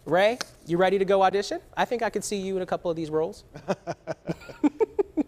Ray, you ready to go audition? I think I could see you in a couple of these roles.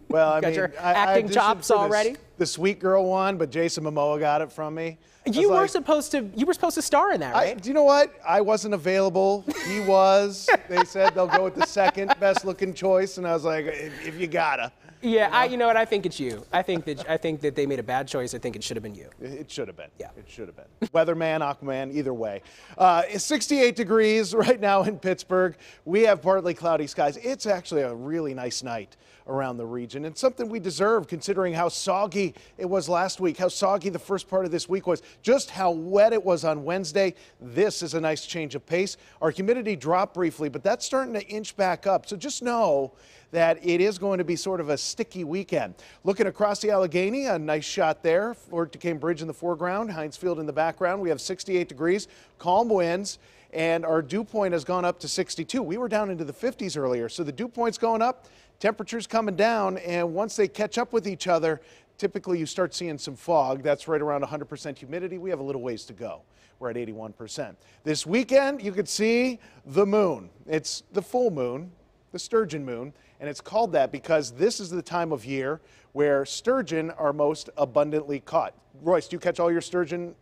Well, I got mean, your I acting auditioned chops for already. The Sweet Girl one, but Jason Momoa got it from me. You were supposed to star in that, right? Do you know what? I wasn't available. He was. They said they'll go with the second best looking choice, and I was like, if you gotta. Yeah, you know what? I think it's you. I think that they made a bad choice. I think it should have been you. It should have been. Yeah. It should have been. Weatherman, Aquaman, either way. It's 68 degrees right now in Pittsburgh. We have partly cloudy skies. It's actually a really nice night around the region, and something we deserve considering how soggy it was last week, how soggy the first part of this week was, just how wet it was on Wednesday. This is a nice change of pace. Our humidity dropped briefly, but that's starting to inch back up. So just know that it is going to be sort of a sticky weekend. Looking across the Allegheny, a nice shot there. Fort Duquesne Bridge in the foreground, Heinz Field in the background. We have 68 degrees, calm winds, and our dew point has gone up to 62. We were down into the 50s earlier, so the dew point's going up, temperatures coming down, and once they catch up with each other, typically you start seeing some fog. That's right around 100% humidity. We have a little ways to go. We're at 81%. This weekend, you could see the moon. It's the full moon, the sturgeon moon, and it's called that because this is the time of year where sturgeon are most abundantly caught. Royce, do you catch all your sturgeon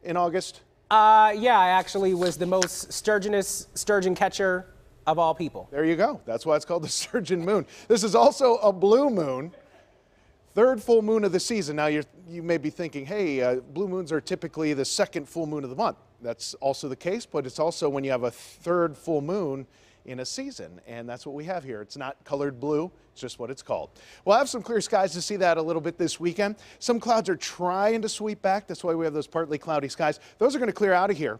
in August? Yeah, I actually was the most sturgeon catcher of all people. There you go. That's why it's called the sturgeon moon. This is also a blue moon, third full moon of the season. Now you may be thinking, hey, blue moons are typically the second full moon of the month. That's also the case, but it's also when you have a third full moon in a season, and that's what we have here. It's not colored blue, it's just what it's called. We'll have some clear skies to see that a little bit this weekend. Some clouds are trying to sweep back. That's why we have those partly cloudy skies. Those are going to clear out of here,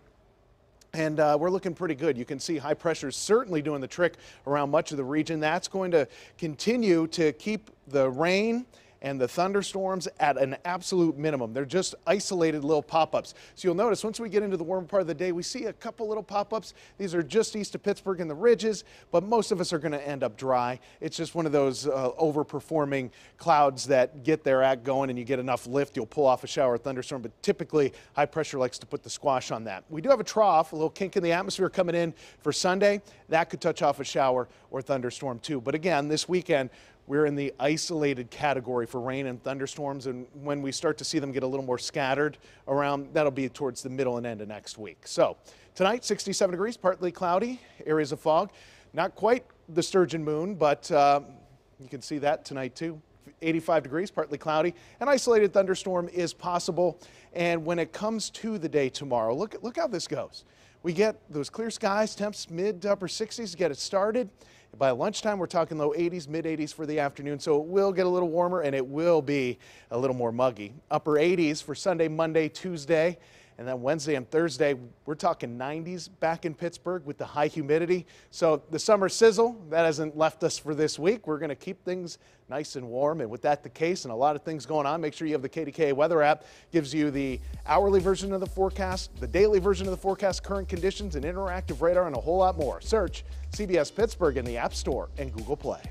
and we're looking pretty good. You can see high pressure is certainly doing the trick around much of the region. That's going to continue to keep the rain and the thunderstorms at an absolute minimum. They're just isolated little pop-ups. So you'll notice once we get into the warm part of the day, we see a couple little pop-ups. These are just east of Pittsburgh in the ridges, but most of us are going to end up dry. It's just one of those overperforming clouds that get their act going, and you get enough lift, you'll pull off a shower or thunderstorm, but typically high pressure likes to put the squash on that. We do have a trough, a little kink in the atmosphere coming in for Sunday. That could touch off a shower or thunderstorm too. But again, this weekend, we're in the isolated category for rain and thunderstorms, and when we start to see them get a little more scattered around, that'll be towards the middle and end of next week. So tonight, 67 degrees, partly cloudy, areas of fog. Not quite the sturgeon moon, but you can see that tonight too. 85 degrees, partly cloudy. An isolated thunderstorm is possible, and when it comes to the day tomorrow, look how this goes. We get those clear skies, temps mid to upper 60s to get it started. By lunchtime, we're talking low 80s, mid 80s for the afternoon, so it will get a little warmer and it will be a little more muggy. Upper 80s for Sunday, Monday, Tuesday, and then Wednesday and Thursday, we're talking 90s back in Pittsburgh with the high humidity. So the summer sizzle, that hasn't left us for this week. We're going to keep things nice and warm, and with that the case and a lot of things going on, make sure you have the KDKA weather app. Gives you the hourly version of the forecast, the daily version of the forecast, current conditions, and interactive radar, and a whole lot more. Search CBS Pittsburgh in the App Store and Google Play.